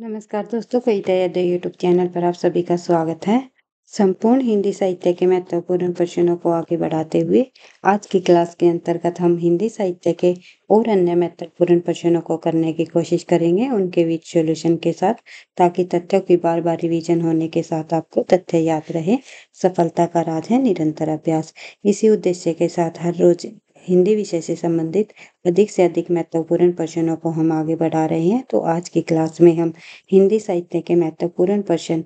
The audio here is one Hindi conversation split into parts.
नमस्कार दोस्तों, कविता यादें यूट्यूब चैनल पर आप सभी का स्वागत है। संपूर्ण हिंदी साहित्य के महत्वपूर्ण प्रश्नों को आगे बढ़ाते हुए आज की क्लास के अंतर्गत हम हिंदी साहित्य के और अन्य महत्वपूर्ण प्रश्नों को करने की कोशिश करेंगे उनके विद सॉल्यूशन के साथ, ताकि तथ्यों की बार बार रिवीजन होने के साथ आपको तथ्य याद रहे। सफलता का राज है निरंतर अभ्यास। इसी उद्देश्य के साथ हर रोज हिंदी विषय से संबंधित अधिक से अधिक महत्वपूर्ण प्रश्नों को हम आगे बढ़ा रहे हैं। तो आज की क्लास में हम हिंदी साहित्य के महत्वपूर्ण प्रश्न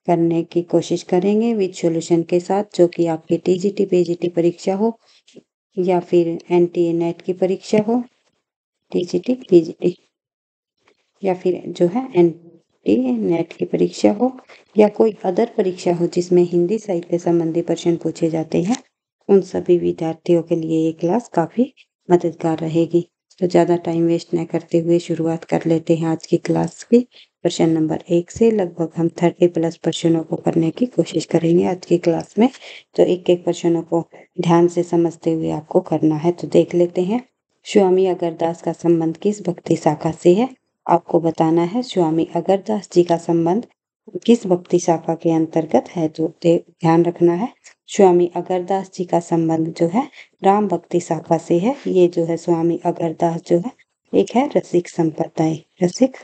करने की कोशिश करेंगे विद सॉल्यूशन के साथ, जो कि आपकी टीजीटी पीजीटी परीक्षा हो या फिर एनटीए नेट की परीक्षा हो, टीजीटी पीजीटी या फिर जो है एनटीए नेट की परीक्षा हो या कोई अदर परीक्षा हो जिसमें हिंदी साहित्य संबंधी प्रश्न पूछे जाते हैं, उन सभी विद्यार्थियों के लिए ये क्लास काफी मददगार रहेगी। तो ज्यादा टाइम वेस्ट न करते हुए शुरुआत कर लेते हैं आज की क्लास की। प्रश्न नंबर 1 से लगभग हम 30+ प्रश्नों को करने की कोशिश करेंगे आज की क्लास में। तो एक एक प्रश्नों को ध्यान से समझते हुए आपको करना है। तो देख लेते हैं। स्वामी अगरदास का संबंध किस भक्ति शाखा से है? आपको बताना है स्वामी अगरदास जी का संबंध किस भक्ति शाखा के अंतर्गत है। तो ध्यान रखना है, स्वामी अगरदास जी का संबंध जो है राम भक्ति शाखा से है। ये जो है स्वामी अगरदास जो है एक है रसिक संप्रदाय, रसिक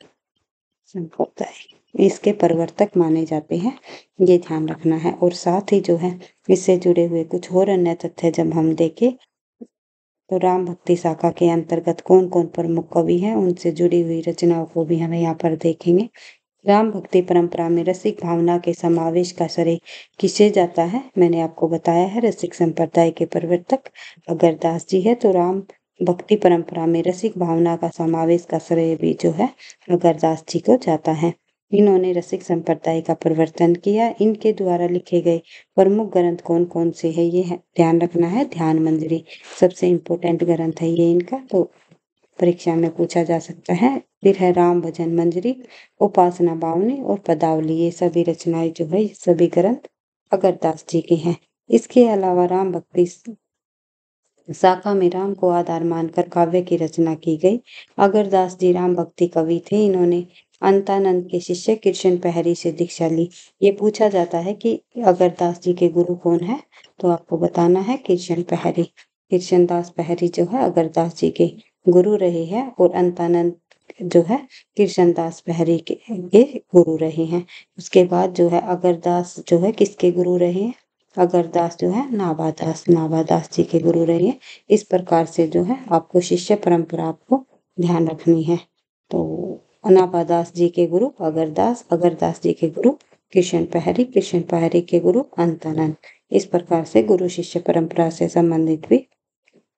संप्रदाय इसके प्रवर्तक माने जाते हैं, ये ध्यान रखना है। और साथ ही जो है इससे जुड़े हुए कुछ और अन्य तथ्य जब हम देखें तो राम भक्ति शाखा के अंतर्गत कौन कौन प्रमुख कवि हैं, उनसे जुड़ी हुई रचनाओं को भी हमें यहाँ पर देखेंगे। राम भक्ति परंपरा में रसिक भावना के समावेश का श्रेय किसे जाता है? मैंने आपको बताया है रसिक संप्रदाय के प्रवर्तक अगरदास जी है। तो राम भक्ति परंपरा में रसिक भावना का समावेश का श्रेय भी जो है अगरदास जी को जाता है। इन्होंने रसिक संप्रदाय का प्रवर्तन किया। इनके द्वारा लिखे गए प्रमुख ग्रंथ कौन कौन से है, ये है ध्यान रखना है। ध्यान मंजरी सबसे इम्पोर्टेंट ग्रंथ है ये इनका, तो परीक्षा में पूछा जा सकता है। फिर है राम भजन मंजरी, उपासना बावनी और पदावली। ये सभी रचनाएं जो है, ये सभी ग्रंथ अगरदास जी के हैं। इसके अलावा राम भक्ति शाखा में राम को आधार मानकर काव्य की रचना की गई। अगरदास जी राम भक्ति कवि थे। इन्होंने अंतानंद के शिष्य कृष्ण पहरी से दीक्षा ली। ये पूछा जाता है कि अगरदास जी के गुरु कौन है, तो आपको बताना है कृष्ण पहरी। कृष्णदास पहरी जो है अगरदास जी के गुरु रहे हैं और अंतानंद जो है कृष्णदास पहरी के गुरु रहे हैं। उसके बाद जो है अगरदास जो है किसके गुरु रहे हैं? अगरदास जो है नाभादास जी के गुरु रहे हैं। इस प्रकार से जो है आपको शिष्य परंपरा आपको ध्यान रखनी है। तो नाभादास जी के गुरु अगरदास, अगरदास जी के गुरु कृष्ण पहरी के गुरु अंतानंद। इस प्रकार से गुरु शिष्य परंपरा से संबंधित भी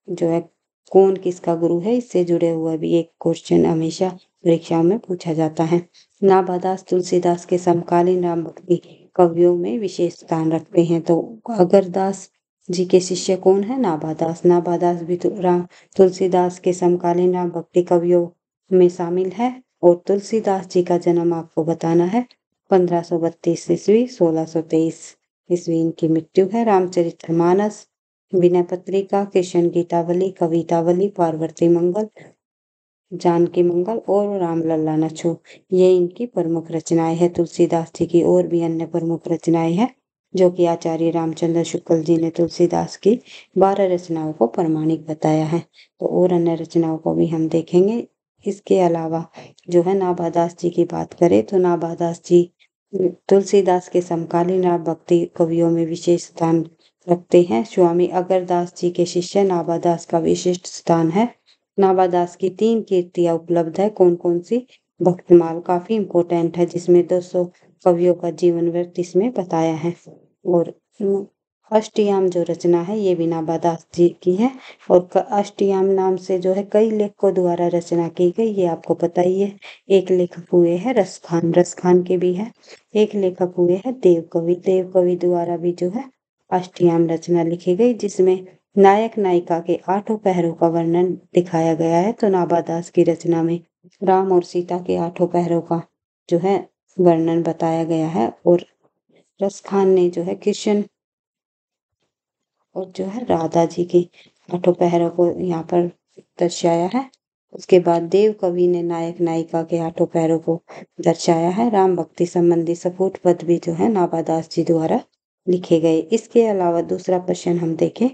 जो है कौन किसका गुरु है, इससे जुड़े हुआ भी एक क्वेश्चन हमेशा परीक्षाओं में पूछा जाता है। नाभादास तुलसीदास के समकालीन राम भक्ति कवियों में विशेष स्थान रखते हैं। तो अगरदास जी के शिष्य कौन है? नाभादास। नाभादास भी तुलसीदास के समकालीन राम भक्ति कवियों में शामिल है। और तुलसीदास जी का जन्म आपको बताना है 1532 ईस्वी, 1623 ईस्वी इनकी मृत्यु है। रामचरितमानस, विनय पत्रिका, कृष्ण गीतावली, कवितावली, पार्वती मंगल, जानकी मंगल और रामलला नछु, ये इनकी प्रमुख रचनाएं हैं तुलसीदास जी की। और भी अन्य प्रमुख रचनाएं हैं जो कि आचार्य रामचंद्र शुक्ल जी ने तुलसीदास की 12 रचनाओं को प्रमाणिक बताया है। तो और अन्य रचनाओं को भी हम देखेंगे। इसके अलावा जो है नाभादास जी की बात करें तो नाभादास जी तुलसीदास के समकालीन राम भक्ति कवियों में विशेष स्थान रखते हैं। स्वामी अगरदास जी के शिष्य नाभादास का विशिष्ट स्थान है। नाभादास की 3 कीर्तियां उपलब्ध है। कौन कौन सी? भक्तमाल काफी इम्पोर्टेंट है, जिसमें 200 कवियों का जीवन वृत्त इसमें बताया है। और अष्टयाम जो रचना है ये भी नाभादास जी की है। और अष्टयाम नाम से जो है कई लेखकों द्वारा रचना की गई, ये आपको पता ही है। एक लेखक हुए हैं रस खान के भी है। एक लेखक हुए हैं देव कवि द्वारा भी जो है अष्टयाम रचना लिखी गई, जिसमें नायक नायिका के 8 पहरों का वर्णन दिखाया गया है। तो नाभादास की रचना में राम और सीता के 8 पहरों का जो है वर्णन बताया गया है। और रस खान ने जो है कृष्ण और जो है राधा जी के 8 पहरों को यहाँ पर दर्शाया है। उसके बाद देव कवि ने नायक नायिका के हाथों पैरों को दर्शाया है। राम भक्ति संबंधी सपूत पद भी जो है नाभादास जी द्वारा लिखे गए। इसके अलावा दूसरा प्रश्न हम देखें,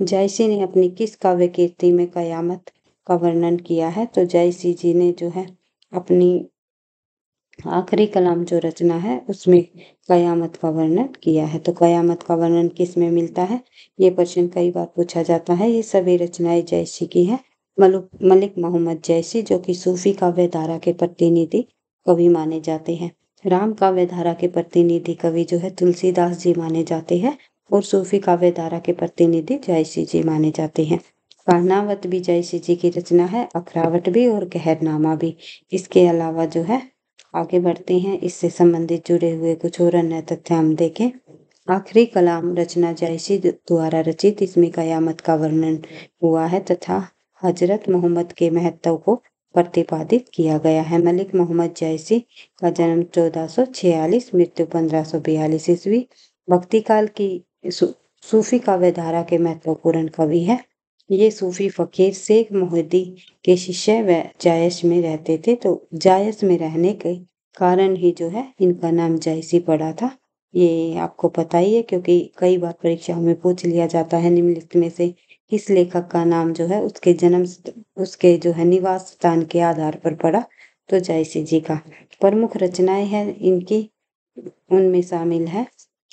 जायसी ने अपनी किस काव्य कीर्ति में कयामत का वर्णन किया है? तो जायसी जी ने जो है अपनी आखिरी कलाम जो रचना है उसमें कयामत का वर्णन किया है। तो कयामत का वर्णन किस में मिलता है? ये प्रश्न कई बार पूछा जाता है। ये सभी रचनाएं जायसी की है। मलिक मोहम्मद जायसी जो कि सूफी काव्य धारा के प्रतिनिधि कवि माने जाते हैं। राम काव्य धारा के प्रतिनिधि कवि जो है तुलसीदास जी माने जाते हैं और सूफी काव्य धारा के प्रतिनिधि जायसी जी माने जाते हैं। कहनावत भी जायसी जी की रचना है, अखरावट भी और गहरनामा भी। इसके अलावा जो है आगे बढ़ते हैं, इससे संबंधित जुड़े हुए कुछ और अन्य तथ्य हम देखें। आखिरी कलाम रचना जायसी द्वारा रचित, इसमें कयामत का वर्णन हुआ है तथा हजरत मोहम्मद के महत्व को प्रतिपादित किया गया है। मलिक मोहम्मद जायसी का जन्म 1446, मृत्यु 1542 ईस्वी। भक्ति काल की सूफी काव्य धारा के महत्वपूर्ण कवि है। ये सूफी फकीर शेख मोहिद्दी के शिष्य व जायश में रहते थे। तो जायश में रहने के कारण ही जो है इनका नाम जायसी पड़ा था। ये आपको पता ही है क्योंकि कई बार परीक्षाओं में पूछ लिया जाता है निम्नलिखित में से किस लेखक का नाम जो है उसके जो है निवास स्थान के आधार पर पड़ा? तो जायसी जी का। प्रमुख रचनाएं हैं इनकी, उनमें शामिल है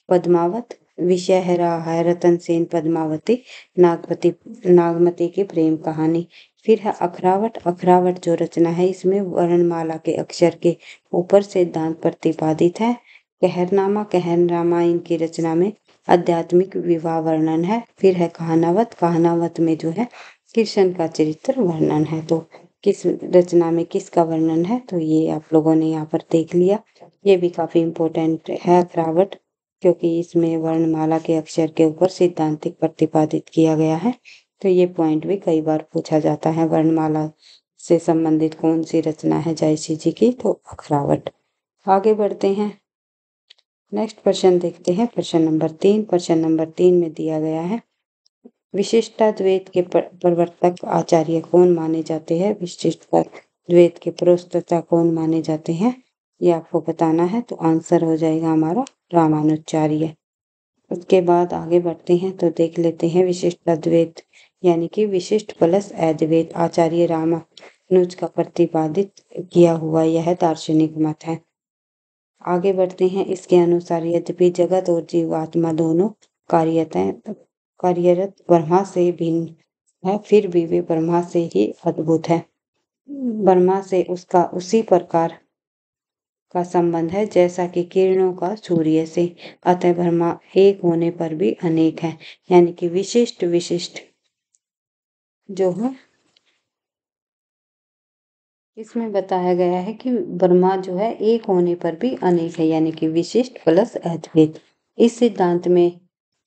पद्मावत, विषय है रहा है रतन सेन पद्मावती, नागमती की प्रेम कहानी। फिर है अखरावट। अखरावट जो रचना है इसमें वर्णमाला के अक्षर के ऊपर सिद्धांत प्रतिपादित है। कहरनामा। कहरनामा इनकी रचना में आध्यात्मिक विवाह वर्णन है। फिर है कहानावत। कहानावत में जो है कृष्ण का चरित्र वर्णन है। तो किस रचना में किसका वर्णन है? तो ये आप लोगों ने यहाँ पर देख लिया। ये भी काफी इम्पोर्टेंट है अखरावट, क्योंकि इसमें वर्णमाला के अक्षर के ऊपर सिद्धांतिक प्रतिपादित किया गया है। तो ये पॉइंट भी कई बार पूछा जाता है। वर्णमाला से संबंधित कौन सी रचना है जायसी जी की? तो अखरावट। आगे बढ़ते हैं, नेक्स्ट प्रश्न देखते हैं। प्रश्न नंबर 3। प्रश्न नंबर 3 में दिया गया है, विशिष्टाद्वैत के प्रवर्तक आचार्य कौन माने जाते हैं? विशिष्टाद्वैत के प्रस्तोता कौन माने जाते हैं? ये आपको बताना है। तो आंसर हो जाएगा हमारा रामानुजाचार्य। उसके बाद आगे बढ़ते हैं तो देख लेते हैं विशिष्टाद्वैत यानी कि विशिष्ट प्लस अद्वैत आचार्य रामानुज का प्रतिपादित किया हुआ यह दार्शनिक मत है। आगे बढ़ते हैं, इसके अनुसार यद्यपि जगत और जीवात्मा दोनों कार्यरत ब्रह्मा से भिन्न है, फिर भी वे ब्रह्मा से ही अद्भुत है। ब्रह्मा से उसका उसी प्रकार का संबंध है जैसा कि किरणों का सूर्य से। अतः ब्रह्मा एक होने पर भी अनेक है, यानी कि विशिष्ट जो है इसमें बताया गया है कि ब्रह्मा जो है एक होने पर भी अनेक है, यानी कि विशिष्ट प्लस अद्वैत। इस सिद्धांत में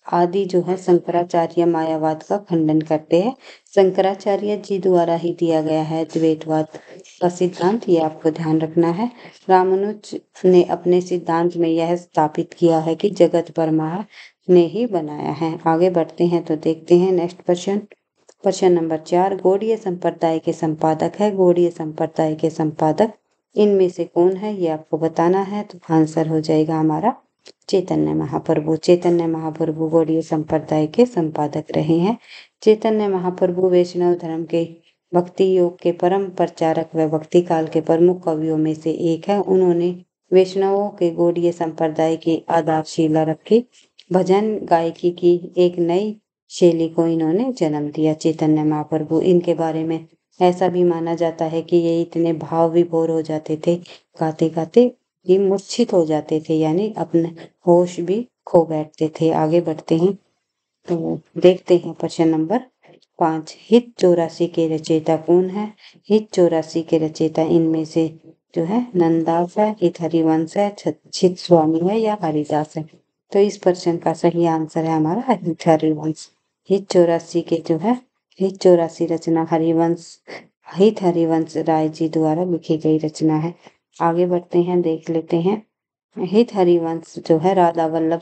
आदि जो है शंकराचार्य मायावाद का खंडन करते हैं। शंकराचार्य जी द्वारा ही दिया गया है द्वैतवाद का सिद्धांत, ये आपको ध्यान रखना है। रामानुज ने अपने सिद्धांत में यह स्थापित किया है कि जगत ब्रह्मा ने ही बनाया है। आगे बढ़ते हैं तो देखते हैं नेक्स्ट प्रश्न। प्रश्न नंबर 4, गौड़ीय संप्रदाय के संपादक है। गौड़ीय संप्रदाय के संपादक इनमें से कौन है? ये आपको बताना है। तो आंसर हो जाएगा हमारा चैतन्य महाप्रभु। चैतन्य महाप्रभु गौड़ीय संप्रदाय के संपादक रहे हैं। चैतन्य महाप्रभु वैष्णव धर्म के भक्ति योग के परम प्रचारक व भक्ति काल के प्रमुख कवियों में से एक है। उन्होंने वैष्णवों के गौड़ीय संप्रदाय की आधारशिला रखी। भजन गायकी की एक नई शैली को इन्होंने जन्म दिया। चैतन्य महाप्रभु, इनके बारे में ऐसा भी माना जाता है कि ये इतने भाव विभोर हो जाते थे गाते गाते कि मूर्छित हो जाते थे, यानी अपने होश भी खो बैठते थे। आगे बढ़ते हैं तो देखते हैं प्रश्न नंबर 5, हित 84 के रचयिता कौन है? हित 84 के रचयिता इनमें से जो है नंददास है, हित हरिवंश है, छित स्वामी है या हरिदास है? तो इस प्रश्न का सही आंसर है हमारा हित हरिवंश। हित 84 के जो है हित 84 रचना हित हरिवंश राय जी द्वारा लिखी गई रचना है। आगे बढ़ते हैं, देख लेते हैं। हित हरिवंश जो है राधा वल्लभ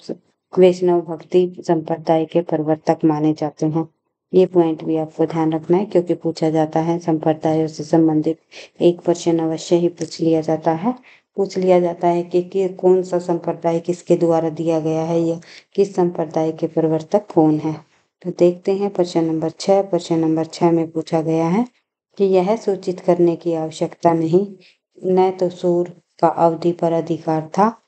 वैष्णव भक्ति संप्रदाय के प्रवर्तक माने जाते हैं। ये पॉइंट भी आपको ध्यान रखना है, क्योंकि पूछा जाता है संप्रदायों से संबंधित एक प्रश्न अवश्य ही पूछ लिया जाता है। पूछ लिया जाता है कि कौन सा संप्रदाय किसके द्वारा दिया गया है या किस संप्रदाय के प्रवर्तक कौन है। तो देखते हैं प्रश्न नंबर 6। प्रश्न नंबर 6 में पूछा गया है कि यह सूचित करने की आवश्यकता नहीं, न तो सूर का अवधि पर अधिकार था,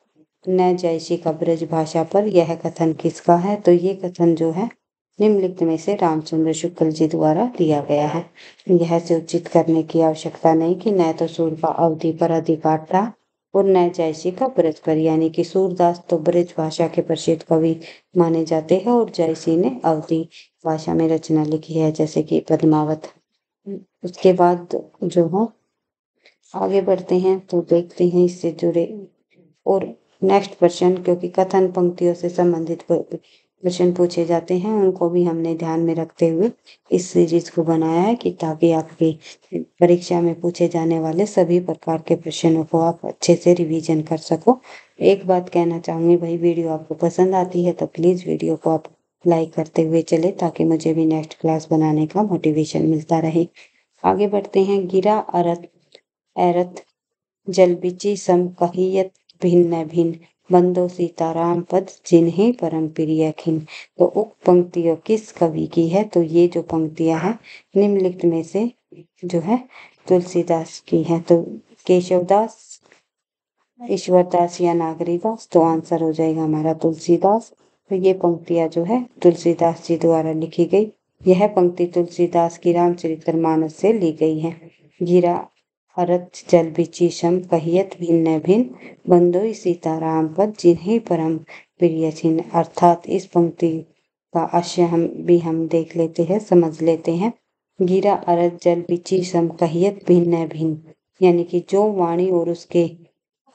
न जयसी का ब्रज भाषा पर, यह कथन किसका है। तो ये कथन जो है निम्नलिखित में से रामचंद्र शुक्ल जी द्वारा दिया गया है। यह सूचित करने की आवश्यकता नहीं कि न तो सूर का अवधि पर अधिकार था और न जयसी का ब्रज पर, यानी कि सूरदास तो ब्रज भाषा के प्रसिद्ध कवि माने जाते हैं और जयसी ने अवधि भाषा में रचना लिखी है, जैसे कि पद्मावत। उसके बाद जो है आगे बढ़ते हैं तो देखते हैं इससे जुड़े और नेक्स्ट प्रश्न, क्योंकि कथन पंक्तियों से संबंधित प्रश्न पूछे जाते हैं, उनको भी हमने ध्यान में रखते हुए इस सीरीज को बनाया है कि ताकि आपकी परीक्षा में पूछे जाने वाले सभी प्रकार के प्रश्नों को आप अच्छे से रिवीजन कर सको। एक बात कहना चाहूंगी भाई, वीडियो आपको पसंद आती है तो प्लीज वीडियो को आप लाइक करते हुए चले, ताकि मुझे भी नेक्स्ट क्लास बनाने का मोटिवेशन मिलता रहे। आगे बढ़ते हैं। गिरा अरत एरत जल बिचि सम कहियत भिन्न भिन्न, बंदो सीताराम पद जिन्हें परम प्रिय खिन। तो उक्त पंक्तियों किस कवि की है। तो ये जो पंक्तियां हैं निम्नलिखित में से जो है तुलसीदास की है। तो केशवदास, ईश्वरदास या नागरीदास, तो आंसर हो जाएगा हमारा तुलसीदास। तो ये पंक्तियां जो है तुलसीदास जी द्वारा लिखी गई। यह पंक्ति तुलसीदास की रामचरितमानस से ली गई है। गिरा अरत जल बिचि सम कहियत भिन्न भिन्न, बंदोई सीताराम पद जिन्हें परम प्रिय छिन। अर्थात इस पंक्ति का आशय हम देख लेते हैं, समझ लेते हैं। गिरा अरत जल बिचि सम कहियत भिन्न भिन्न, यानी कि जो वाणी और उसके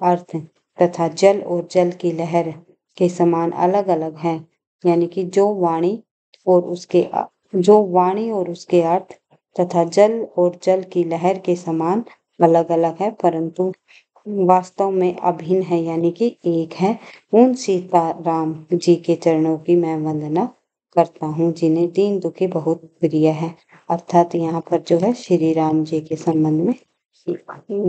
अर्थ तथा जल और जल की लहर के समान अलग अलग है, यानी कि जो वाणी और उसके अर्थ तथा जल और जल की लहर के समान अलग अलग है, परंतु वास्तव में अभिन्न है, यानी कि एक है। उन सीताराम जी के चरणों की मैं वंदना करता हूँ जिन्हें दीन दुखी बहुत प्रिय है। अर्थात यहाँ पर जो है श्री राम जी के संबंध में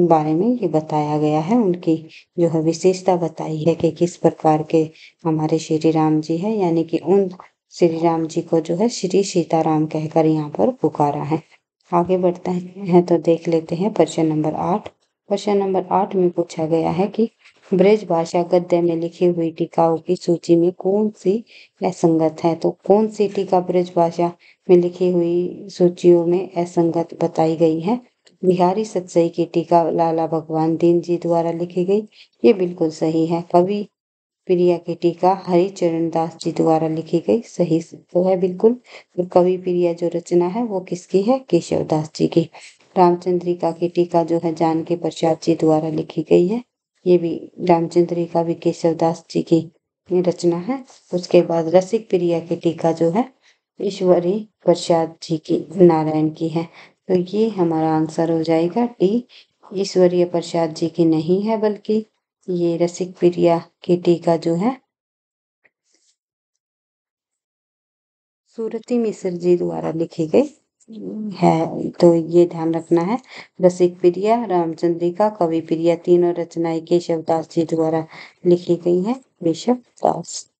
बारे में ये बताया गया है, उनकी जो है विशेषता बताई है कि किस प्रकार के हमारे श्री राम जी है, यानी कि उन श्री राम जी को जो है श्री सीताराम कहकर यहाँ पर पुकारा है। आगे बढ़ते हैं तो देख लेते हैं प्रश्न नंबर 8। प्रश्न नंबर 8 में पूछा गया है कि ब्रज भाषा गद्य में लिखी हुई टीकाओं की सूची में कौन सी असंगत है। तो कौन सी टीका ब्रज भाषा में लिखी हुई सूचियों में असंगत बताई गई है। बिहारी सतसई की टीका लाला भगवान दीन जी द्वारा लिखी गई, ये बिल्कुल सही है। कवि प्रिया की टीका हरिचरण दास जी द्वारा लिखी गई, सही तो है बिल्कुल। और कवि प्रिया जो रचना है वो किसकी है, केशव दास जी की। रामचंद्रिका की टीका जो है जानकी प्रसाद जी द्वारा लिखी गई है, ये भी रामचंद्रिका भी केशव दास जी की रचना है। उसके बाद रसिक प्रिया की टीका जो है ईश्वरी प्रसाद जी की, नारायण की है। तो ये हमारा आंसर हो जाएगा डी। ईश्वरीय प्रसाद जी की नहीं है, बल्कि ये रसिक प्रिया की टीका जो है सूरती मिश्र जी द्वारा लिखी गई है। तो ये ध्यान रखना है, रसिक प्रिया, रामचंद्रिका, कवि प्रिया तीनों रचनाएं केशव दास जी द्वारा लिखी गई हैं। केशव दास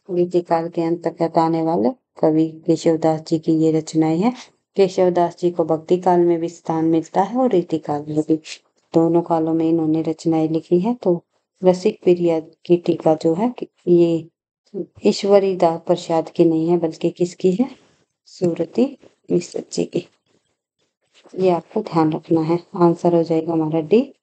रीतिकाल के अंतर्गत आने वाले कवि केशव दास जी की ये रचनाएं हैं। केशव दास जी को भक्ति काल में भी स्थान मिलता है और रीतिकाल में भी, दोनों कालों में इन्होंने रचनाएं लिखी है। तो रसिक प्रिया की टीका जो है ये ईश्वरी दास प्रसाद की नहीं है, बल्कि किसकी है, सूरती मिश्र जी की। ये आपको ध्यान रखना है। आंसर हो जाएगा हमारा डी।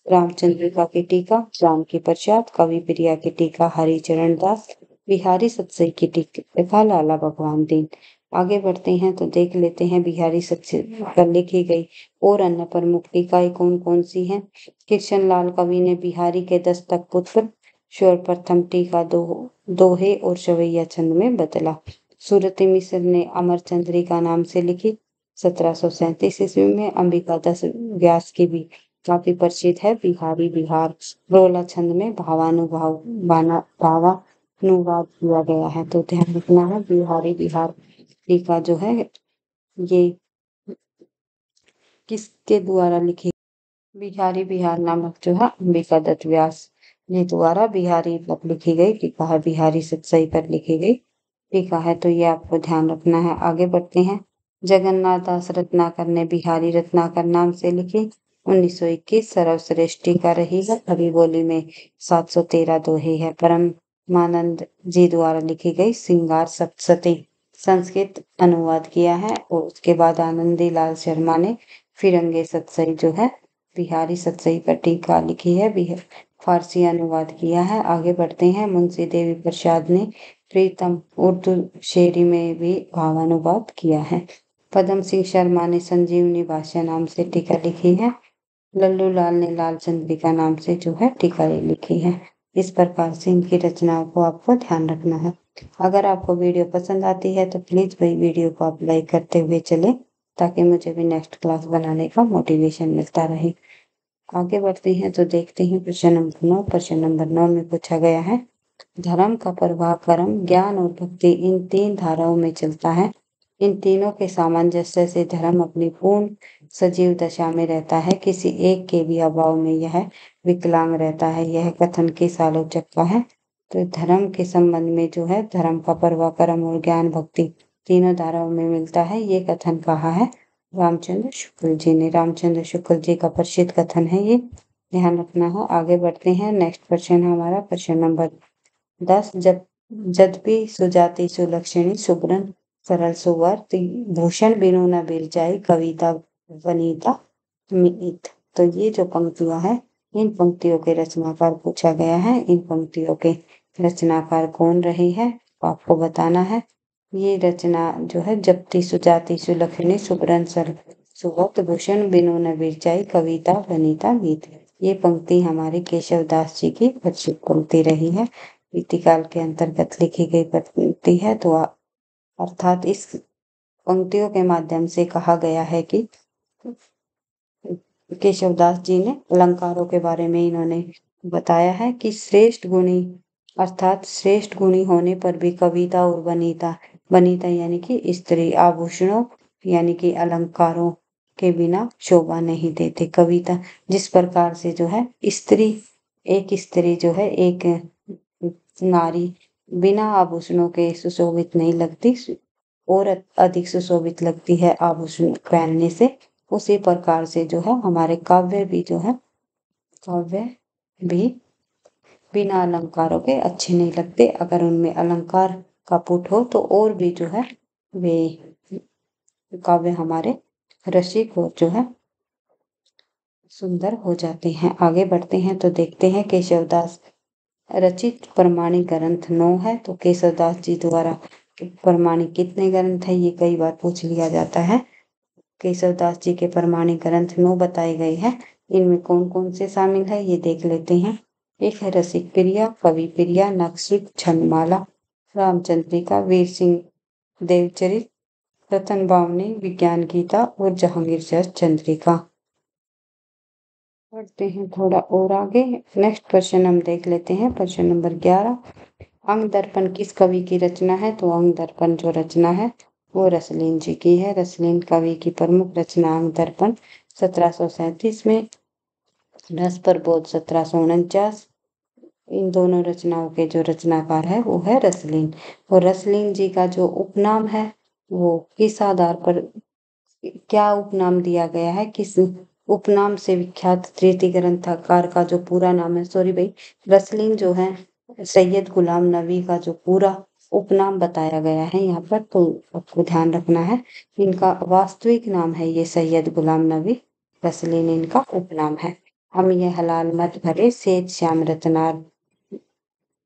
रामचंद्रिका की टीका जानकी प्रसाद, कवि प्रिया की टीका हरिचरण दास, बिहारी सतसई की टीका लाला भगवान दीन। आगे बढ़ते हैं तो देख लेते हैं बिहारी सतसई पर लिखी गई और अन्य प्रमुख टीकाएं कौन कौन सी हैं। कृष्ण लाल कवि ने बिहारी के दस्तक पुत्र सर्वप्रथम टीका दोहे और सवैया छंद में बदला। सूरती मिश्र ने अमर चंद्रिका नाम से लिखी 1737 ईस्वी में। अंबिका दास व्यास की भी काफी प्रसिद्ध है, बिहारी बिहार रोला छंद में भावानुवाद किया गया है। तो ध्यान रखना है बिहारी बिहार टीका जो है ये किसके द्वारा लिखी? बिहारी बिहार नामक जो है अंबिका दत्त व्यास जी द्वारा बिहारी पर लिखी गई टीका है, बिहारी सतसई पर लिखी गई टीका है। तो ये आपको ध्यान रखना है। आगे बढ़ते हैं। जगन्नाथ दास रत्नाकर ने बिहारी रत्नाकर नाम से लिखी 1921 सर्वश्रेष्ठ टीका रही है। कवि बोली में 713 दोहे है। परमानंद जी द्वारा लिखी गई श्रृंगार सप्तशती संस्कृत अनुवाद किया है। और उसके बाद आनंदी लाल शर्मा ने फिरंगे सतसई जो है बिहारी सतसई पर टीका लिखी है, फारसी अनुवाद किया है। आगे बढ़ते हैं। मुंशी देवी प्रसाद ने प्रीतम उर्दू शेरी में भी भावानुवाद किया है। पदम सिंह शर्मा ने संजीवनी भाषा नाम से टीका लिखी है। लल्लू लाल ने लाल चंद्रिका नाम से जो है टीका लिखी है। इस प्रकार से इनकी रचनाओं को आपको ध्यान रखना है। अगर आपको वीडियो पसंद आती है तो प्लीज भाई वीडियो को आप लाइक करते हुए चले, ताकि मुझे भी नेक्स्ट क्लास बनाने का मोटिवेशन मिलता रहे। आगे बढ़ते हैं तो देखते हैं प्रश्न नंबर 9। प्रश्न नंबर 9 में पूछा गया है, धर्म का प्रवाह कर्म, ज्ञान और भक्ति इन 3 धाराओं में चलता है। इन तीनों के सामंजस्य से धर्म अपनी पूर्ण सजीव दशा में रहता है। किसी एक के भी अभाव में यह विकलांग रहता है। यह कथन किस आलोचक का है? तो धर्म के संबंध में जो है धर्म का प्रवाह कर्म और ज्ञान भक्ति तीनों धाराओं में मिलता है, ये कथन कहा है रामचंद्र शुक्ल जी ने। रामचंद्र शुक्ल जी का प्रसिद्ध कथन है ये, ध्यान रखना है। आगे बढ़ते हैं। नेक्स्ट क्वेश्चन है हमारा प्रश्न नंबर 10। जद्भी सुजाति सुलक्षणी सुब्रन सरल सुवर भूषण बिनु न बिरजाई कविता वनीता मित। तो ये जो पंक्तियां हैं, इन पंक्तियों के रचनाकार पूछा गया है। इन पंक्तियों के रचनाकार कौन रहे हैं आपको बताना है। ये रचना जो है जप्ती सुजाति सुलक्षणी सुब्रन सरल सुवक्त भूषण बिनु न बिरजाई कविता वनीता मीत। ये पंक्ति हमारे केशव दास जी की प्रसिद्ध पंक्ति रही है, रीतिकाल के अंतर्गत लिखी गई पंक्ति है। तो अर्थात इस पंक्तियों के माध्यम से कहा गया है कि केशवदास जी ने अलंकारों के बारे में इन्होंने बताया है कि श्रेष्ठ गुणी अर्थात श्रेष्ठ गुणी होने पर भी कविता और वनीता, वनीता यानी कि स्त्री, आभूषणों यानी कि अलंकारों के बिना शोभा नहीं देते। कविता जिस प्रकार से जो है एक स्त्री जो है एक नारी बिना आभूषणों के सुशोभित नहीं लगती और अधिक सुशोभित लगती है आभूषण पहनने से, उसी प्रकार से जो है हमारे काव्य भी बिना अलंकारों के अच्छे नहीं लगते। अगर उनमें अलंकार का पुट हो तो और भी जो है वे काव्य हमारे रसिक और जो है सुंदर हो जाते हैं। आगे बढ़ते हैं तो देखते हैं केशवदास रचित प्रमाणिक ग्रंथ 9 है। तो केशवदास जी द्वारा प्रमाणिक कितने ग्रंथ है ये कई बार पूछ लिया जाता है। केशवदास जी के प्रमाणिक ग्रंथ 9 बताए गए हैं। इनमें कौन कौन से शामिल है ये देख लेते हैं। एक है रसिक प्रिया, कवि प्रिया, नक्शिक, छंदमाला, रामचंद्रिका, वीर सिंह देवचरित, रतन बावनी, विज्ञान गीता और जहांगीर चंद्रिका। बढ़ते हैं थोड़ा और आगे। नेक्स्ट क्वेश्चन हम देख लेते हैं। प्रश्न नंबर 11, अंग दर्पण किस कवि की रचना है? तो अंग दर्पण जो रचना है वो रसलीन जी की है। रसलीन कवि की प्रमुख रचना अंग दर्पण 1737 में, रस प्रबोध 1749। इन दोनों रचनाओं के जो रचनाकार है वो है रसलीन। और रसलीन जी का जो उपनाम है वो किस आधार पर, क्या उपनाम दिया गया है, किस उपनाम से विख्यात तृतीय ग्रंथकार का जो पूरा नाम है, सॉरी भाई, रसलीन जो है सैयद गुलाम नबी का जो पूरा उपनाम बताया गया है यहाँ पर, तो आपको ध्यान रखना है। इनका वास्तविक नाम है ये सैयद गुलाम नबी, रसलीन इनका उपनाम है। हम ये हलाल मत भरे सेठ श्याम रतनार,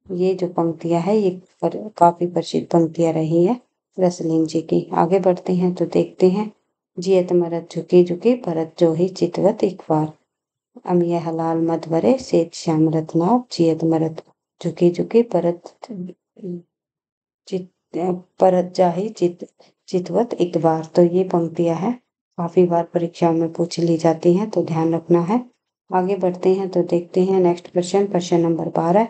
ये जो पंक्तियां है ये काफी प्रसिद्ध पंक्तियां रही है रसलीन जी की। आगे बढ़ते हैं तो देखते हैं। जियत मरत झुकी झुकी भरत जो ही चितवत एक बार, हम ये हलाल मत भरे सेठ श्याम रतनार, जियत मरत झुकी झुकी परत जाही चितवत एक बार। तो ये पंक्तियां है काफी बार परीक्षाओं में पूछ ली जाती हैं, तो ध्यान रखना है। आगे बढ़ते हैं तो देखते हैं नेक्स्ट क्वेश्चन। प्रश्न नंबर 12,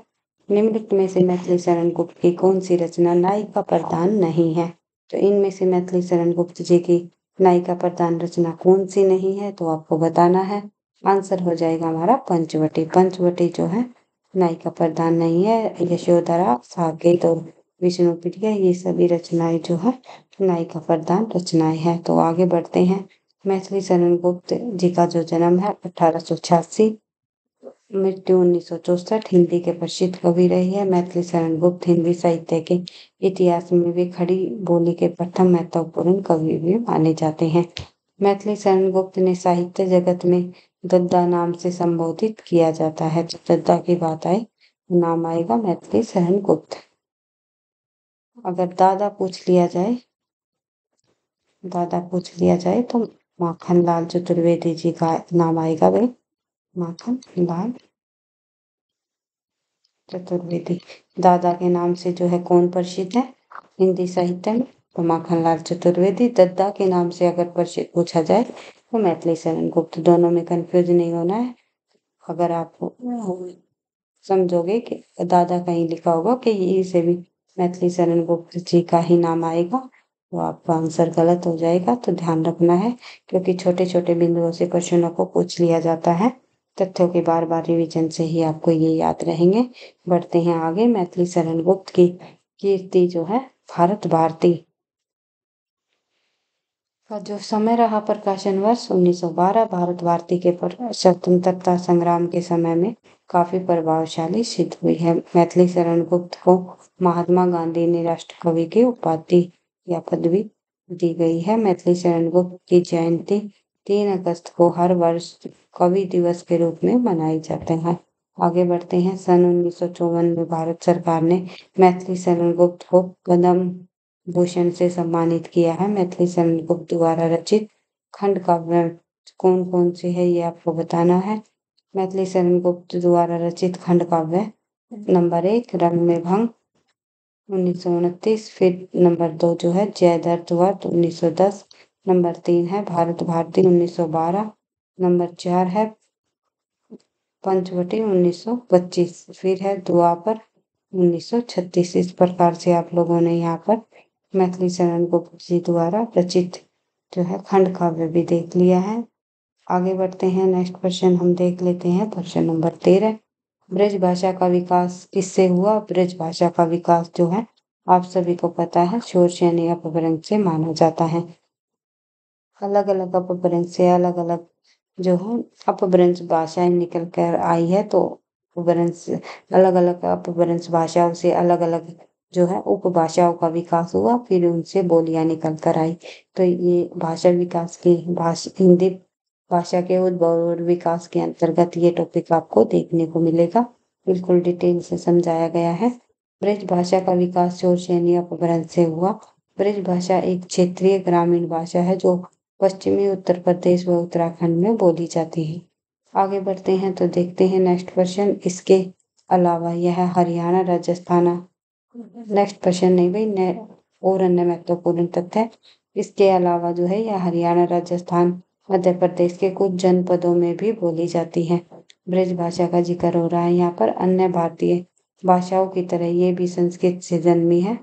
निम्नलिखित में से मैथिली शरण गुप्त की कौन सी रचना नायिका प्रधान नहीं है? तो इनमें से मैथिली शरण गुप्त जी की नायिका प्रधान रचना कौन सी नहीं है, तो आपको बताना है। आंसर हो जाएगा हमारा पंचवटी। पंचवटी जो है नायिका प्रधान नहीं है। यशोधरा, साकेत और विष्णुप्रिया ये सभी रचनाएं जो है नायिका प्रधान रचनाएं हैं। तो आगे बढ़ते हैं। मैथिली शरण गुप्त जी का जो जन्म है 1886, मृत्यु 1964, हिंदी के प्रसिद्ध कवि रही है। मैथिली शरण गुप्त हिंदी साहित्य के इतिहास में भी खड़ी बोली के प्रथम महत्वपूर्ण कवि भी माने जाते हैं। मैथिली शरण गुप्त ने साहित्य जगत में दद्दा नाम से संबोधित किया जाता है। जब दद्दा की बात आए नाम आएगा मैथिली शरण गुप्त। अगर दादा पूछ लिया जाए तो माखन लाल चतुर्वेदी जी का नाम आएगा भाई, माखन लाल चतुर्वेदी। दादा के नाम से जो है कौन प्रसिद्ध है हिंदी साहित्य में, तो माखन लाल चतुर्वेदी। दद्दा के नाम से अगर प्रसिद्ध पूछा जाए तो मैथिली शरण गुप्त। दोनों में कंफ्यूज नहीं होना है। अगर आप समझोगे कि दादा कहीं लिखा होगा कि ये से भी मैथिली शरण गुप्त जी का ही नाम आएगा, तो आपका आंसर गलत हो जाएगा। तो ध्यान रखना है, क्योंकि छोटे छोटे बिंदुओं से क्वेश्चनों को पूछ लिया जाता है। तथ्यों के बार बार रिवीजन से ही आपको ये याद रहेंगे। बढ़ते हैं आगे। मैथिली शरण गुप्त की कीर्ति जो है भारत भारती का जो समय रहा प्रकाशन वर्ष 1912, भारत भारती के स्वतंत्रता संग्राम के समय में काफी प्रभावशाली सिद्ध हुई है। मैथिली शरण गुप्त को महात्मा गांधी ने राष्ट्र कवि की उपाधि या पदवी दी गई है। मैथिली शरण गुप्त की जयंती 3 अगस्त को हर वर्ष कवि दिवस के रूप में मनाई जाते हैं। आगे बढ़ते हैं। सन 1954 में भारत सरकार ने मैथिली शरण गुप्त को पद्म भूषण से सम्मानित किया है। मैथिली शरण गुप्त द्वारा रचित खंड काव्य कौन कौन से है ये आपको बताना है। मैथिली शरण गुप्त द्वारा रचित खंड काव्य नंबर 1 रंग में भंग 1929, फिर नंबर 2 जो है जयद्रथ वध 1910, नंबर 3 है भारत भारती 1912, नंबर 4 है पंचवटी 1925, फिर है द्वापर 1936। इस प्रकार से आप लोगों ने यहाँ पर मैथिली शरण गुप्त जी द्वारा रचित जो है खंड काव्य भी देख लिया है। आगे बढ़ते हैं। नेक्स्ट क्वेश्चन हम देख लेते हैं। क्वेश्चन नंबर 13, ब्रज भाषा का विकास किससे हुआ। ब्रज भाषा का विकास जो है आप सभी को पता है शोर यानी अपभ्रंश से माना जाता है। अलग अलग अपभ्रंश से अलग अलग जो है अपभ्रंश भाषाएं निकल कर आई है, तो अपभ्रंश अलग अलग अपभ्रंश भाषाओं से अलग अलग जो है उपभाषाओं का विकास हुआ, फिर उनसे बोलियां निकल कर आई। तो ये भाषा विकास की हिंदी भाषा के उद्भव और विकास के अंतर्गत ये टॉपिक आपको देखने को मिलेगा। बिल्कुल डिटेल से समझाया गया है। ब्रज भाषा का विकास शोर शैनी अपभ्रंश से हुआ। ब्रज भाषा एक क्षेत्रीय ग्रामीण भाषा है जो पश्चिमी उत्तर प्रदेश व उत्तराखंड में बोली जाती है। आगे बढ़ते हैं तो देखते हैं नेक्स्ट क्वेश्चन। इसके अलावा यह हरियाणा राजस्थान नेक्स्ट क्वेश्चन नहीं भाई और अन्य महत्वपूर्ण तथ्य। इसके अलावा जो है यह हरियाणा राजस्थान मध्य प्रदेश के कुछ जनपदों में भी बोली जाती है। ब्रज भाषा का जिक्र हो रहा है यहाँ पर। अन्य भारतीय भाषाओं की तरह ये भी संस्कृत से जन्मी है।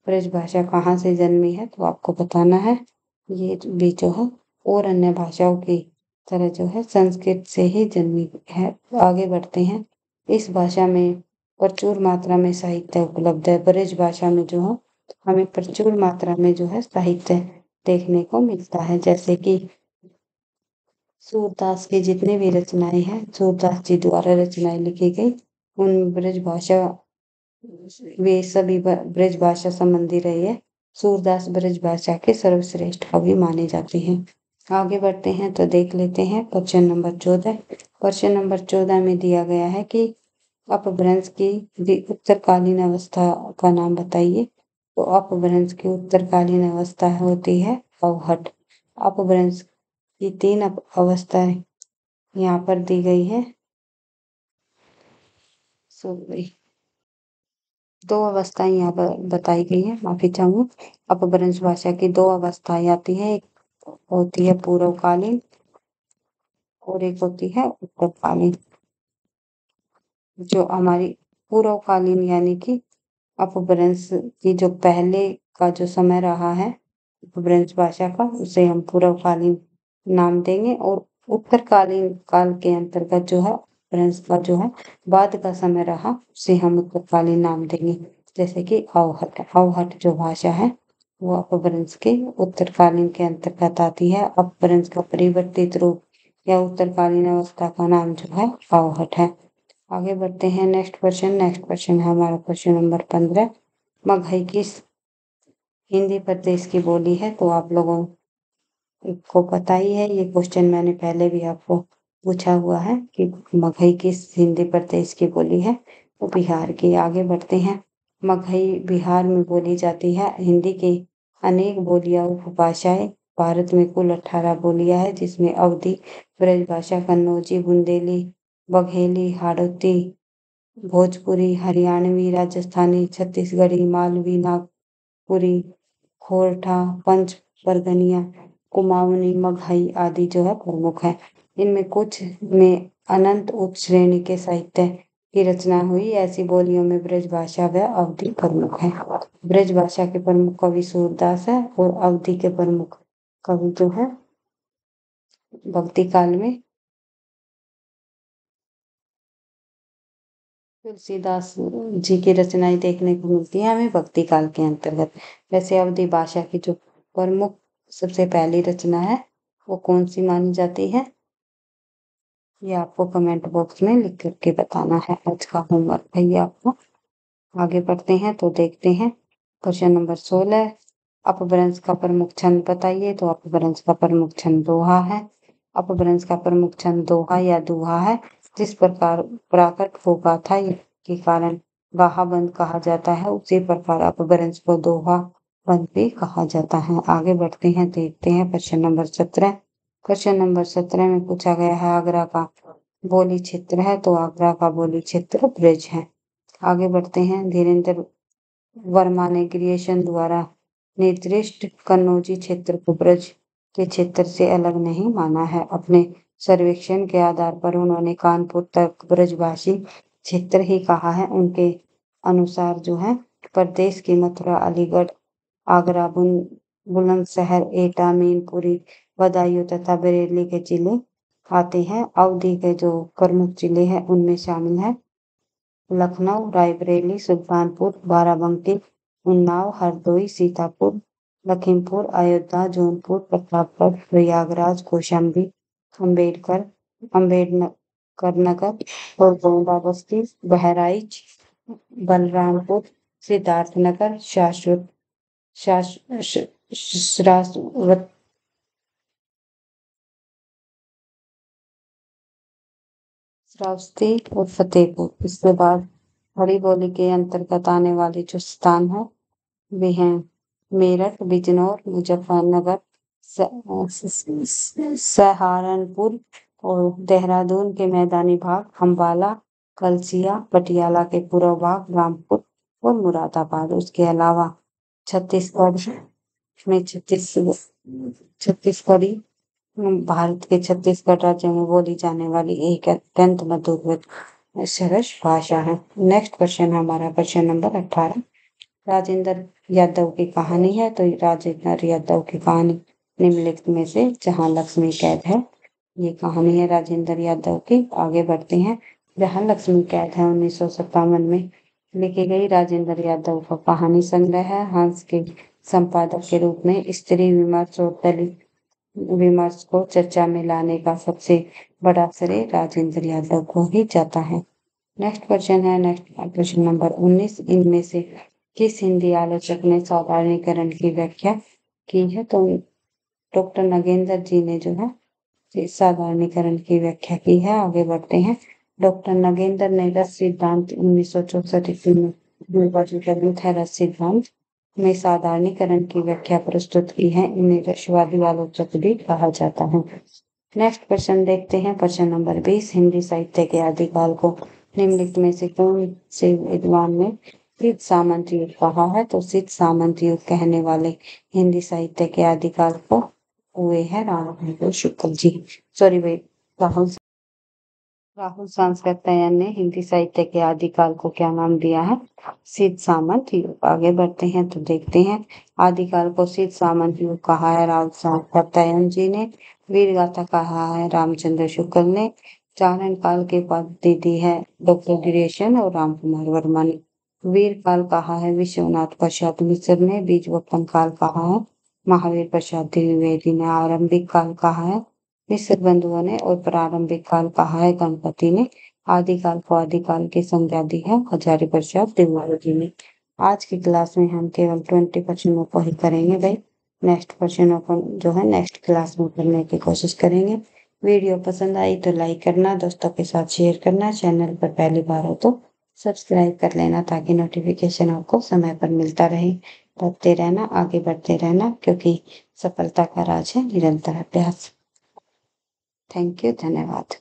ब्रज भाषा कहाँ से जन्मी है तो आपको बताना है। ये भी जो है और अन्य भाषाओं की तरह जो है संस्कृत से ही जन्मी है। आगे बढ़ते हैं। इस भाषा में प्रचुर मात्रा में साहित्य उपलब्ध है। ब्रज भाषा में जो है हमें प्रचुर मात्रा में जो है साहित्य देखने को मिलता है, जैसे कि सूरदास की जितनी भी रचनाएं हैं, सूरदास जी द्वारा रचनाएं लिखी गई उन ब्रज भाषा वे सभी ब्रज भाषा संबंधी रही है। सूरदास ब्रज भाषा के सर्वश्रेष्ठ कवि माने जाते हैं। आगे बढ़ते हैं तो देख लेते हैं क्वेश्चन नंबर 14। क्वेश्चन नंबर 14 में दिया गया है कि अपभ्रंश की उत्तरकालीन अवस्था का नाम बताइए। तो अपभ्रंश की उत्तरकालीन अवस्था होती है अवहट। अपभ्रंश की 3 अवस्थाएं यहाँ पर दी गई है। दो अवस्थाएं यहाँ पर बताई गई है, माफी चाहूंगी। अपभ्रंश भाषा की 2 अवस्थाएं आती है, एक होती है पूर्वकालीन और एक होती है उत्तरकालीन। जो हमारी पूर्वकालीन यानी कि अपभ्रंश की जो पहले का जो समय रहा है ब्रज भाषा का, उसे हम पूर्वकालीन नाम देंगे। और उत्तरकालीन काल के अंतर्गत जो है ब्रज का जो है बाद का समय रहा, उसे हम उत्तरकालीन नाम देंगे। जैसे कि अवहट, अवहट जो भाषा है वो अपभ्रंश के उत्तरकालीन के अंतर्गत आती है। अपभ्रंश का परिवर्तित रूप या उत्तरकालीन अवस्था का नाम जो है अवहट है। आगे बढ़ते हैं नेक्स्ट क्वेश्चन। नेक्स्ट क्वेश्चन है हमारा क्वेश्चन नंबर 15। मगही किस हिंदी प्रदेश की बोली है? तो आप लोगों को पता ही है, ये क्वेश्चन मैंने पहले भी आपको पूछा हुआ है कि मगही किस हिंदी प्रदेश की बोली है? तो बिहार की। आगे बढ़ते हैं। मगही बिहार में बोली जाती है। हिंदी की अनेक बोलियां उपभाषाएं। भारत में कुल 18 बोलियां हैं, जिसमें अवधी, ब्रजभाषा, कन्नौजी, बुंदेली, बघेली, हाड़ौती, भोजपुरी, हरियाणवी, राजस्थानी, छत्तीसगढ़ी, मालवी, नागपुरी, खोरठा, पंच परगनिया, कुमाऊनी, मगही आदि जो है प्रमुख है। इनमें कुछ में अनंत उच्च श्रेणी के साहित्य की रचना हुई। ऐसी बोलियों में ब्रजभाषा व अवधी प्रमुख है। ब्रजभाषा के प्रमुख कवि सूरदास है और अवधी के प्रमुख कवि जो है भक्ति काल में तुलसीदास जी की रचनाएं देखने को मिलती है हमें भक्ति काल के अंतर्गत। वैसे अवधी भाषा की जो प्रमुख सबसे पहली रचना है वो कौन सी मानी जाती है, ये आपको कमेंट बॉक्स में लिख करके बताना है। आज का होमवर्क है ये आपको। आगे बढ़ते हैं तो देखते हैं क्वेश्चन नंबर 16। अपभ्रंश का प्रमुख छंद बताइए। तो अपभ्रंश का प्रमुख छंद दोहा है। अपभ्रंश का प्रमुख छंद दोहा या दुहा है। जिस प्रकार प्राकृत को गाथा के कारण गाहा बंद कहा जाता है, उसी प्रकार अपभ्रंश को दोहा बंद भी कहा जाता है। आगे बढ़ते हैं, देखते हैं क्वेश्चन नंबर 17। क्वेश्चन नंबर 17 में पूछा गया है आगरा का बोली क्षेत्र है। तो आगरा का बोली क्षेत्र ब्रज है। आगे बढ़ते हैं। धीरेन्द्र वर्मा ने क्रिएशन द्वारा निर्दिष्ट कन्नौजी क्षेत्र को ब्रज के क्षेत्र से अलग नहीं माना है। अपने सर्वेक्षण के आधार पर उन्होंने कानपुर तक ब्रजभाषी क्षेत्र ही कहा है। उनके अनुसार जो है प्रदेश की मथुरा, अलीगढ़, आगरा, बुलंदशहर, एटा, मीनपुरी, बदायूं तथा बरेली के जिले आते हैं। अवधी के जो प्रमुख जिले हैं उनमें शामिल है लखनऊ, रायबरेली, सुल्तानपुर, बाराबंकी, उन्नाव, हरदोई, सीतापुर, लखीमपुर, अयोध्या, जौनपुर, प्रतापगढ़, प्रयागराज, कौशाम्बी, अम्बेडकर, अम्बेडकर नगर और गोंडा बस्ती, बहराइच, बलरामपुर, सिद्धार्थनगर, शाश्वत शाश्वत श्रावस्ती और फतेहपुर। इसके बाद बड़ी बोली के अंतर्गत आने वाले जो स्थान है वे हैं मेरठ, बिजनौर, मुजफ्फरनगर, सहारनपुर और देहरादून के मैदानी भाग, अम्बाला, कलसिया, पटियाला के पूर्व भाग, रामपुर और मुरादाबाद। उसके अलावा छत्तीसगढ़ में छत्तीसगढ़ी भारत के छत्तीसगढ़ राज्य में बोली जाने वाली एक अत्यंत मधुर सरस भाषा है। नेक्स्ट क्वेश्चन है हमारा क्वेश्चन नंबर 18। राजेंद्र यादव की कहानी है। तो राजेंद्र यादव की कहानी निम्नलिखित में से जहां लक्ष्मी कैद है, ये कहानी है राजेंद्र यादव की। आगे बढ़ते हैं। जहां लक्ष्मी कैद है 1957 में लिखी गई राजेंद्र यादव का कहानी संग्रह है। हंस के संपादक के रूप में स्त्री विमर्श और दलित विमर्श को चर्चा में लाने का सबसे बड़ा श्रेय राजेंद्र यादव को ही जाता है। नेक्स्ट क्वेश्चन है नेक्स्ट क्वेश्चन नंबर 19। इनमें से किस हिंदी आलोचक ने साधारणीकरण की व्याख्या की है? तो डॉक्टर नगेंद्र जी ने जो है साधारणीकरण की व्याख्या की है। आगे बढ़ते हैं। डॉक्टर नगेंद्र ने रस सिद्धांत 1964 ईस्वी में जो ग्रंथ है रस सिद्धांत में साधारणीकरण की व्याख्या प्रस्तुत की है। इन्हें रसवादी आलोचक भी कहा जाता है। नेक्स्ट क्वेश्चन देखते हैं। Question number 20। हिंदी साहित्य के आदिकाल को निम्नलिखित में से कौन से विद्वान ने सिद्ध सामंत युग कहा है? तो सिद्ध सामंत युग कहने वाले हिंदी साहित्य के आदिकाल को हुए हैं राम शुक्ल जी, सॉरी भाई राहुल राहुल सांस्कृत्यायन ने हिंदी साहित्य के आदिकाल को क्या नाम दिया है? शीत सामंत युग। आगे बढ़ते हैं तो देखते हैं आदिकाल को शीत सामंत युग कहा है राहुल सांस्कृत्यायन जी ने। वीर गाथा कहा है रामचंद्र शुक्ल ने। चारण काल की उपाधि दी है डॉक्टर गिरीशन और राम कुमार वर्मा ने। वीर काल कहा है विश्वनाथ प्रसाद मिश्र ने। बीज वपन काल कहा है महावीर प्रसाद द्विवेदी ने। आरंभिक काल कहा है मिश्र बंधुओं ने और प्रारंभिक काल कहा है गणपति ने। आदिकाल को आदिकाल की संज्ञा दी है हजारी प्रसाद द्विवेदी ने। आज की क्लास में हम केवल 20 क्वेश्चनों को ही करेंगे भाई। नेक्स्ट क्वेश्चनों को जो है नेक्स्ट क्लास में करने की कोशिश करेंगे। वीडियो पसंद आई तो लाइक करना, दोस्तों के साथ शेयर करना, चैनल पर पहली बार हो तो सब्सक्राइब कर लेना ताकि नोटिफिकेशन आपको समय पर मिलता रहे। पढ़ते रहना, आगे बढ़ते रहना, क्योंकि सफलता का राज है निरंतर अभ्यास। थैंक यू, धन्यवाद।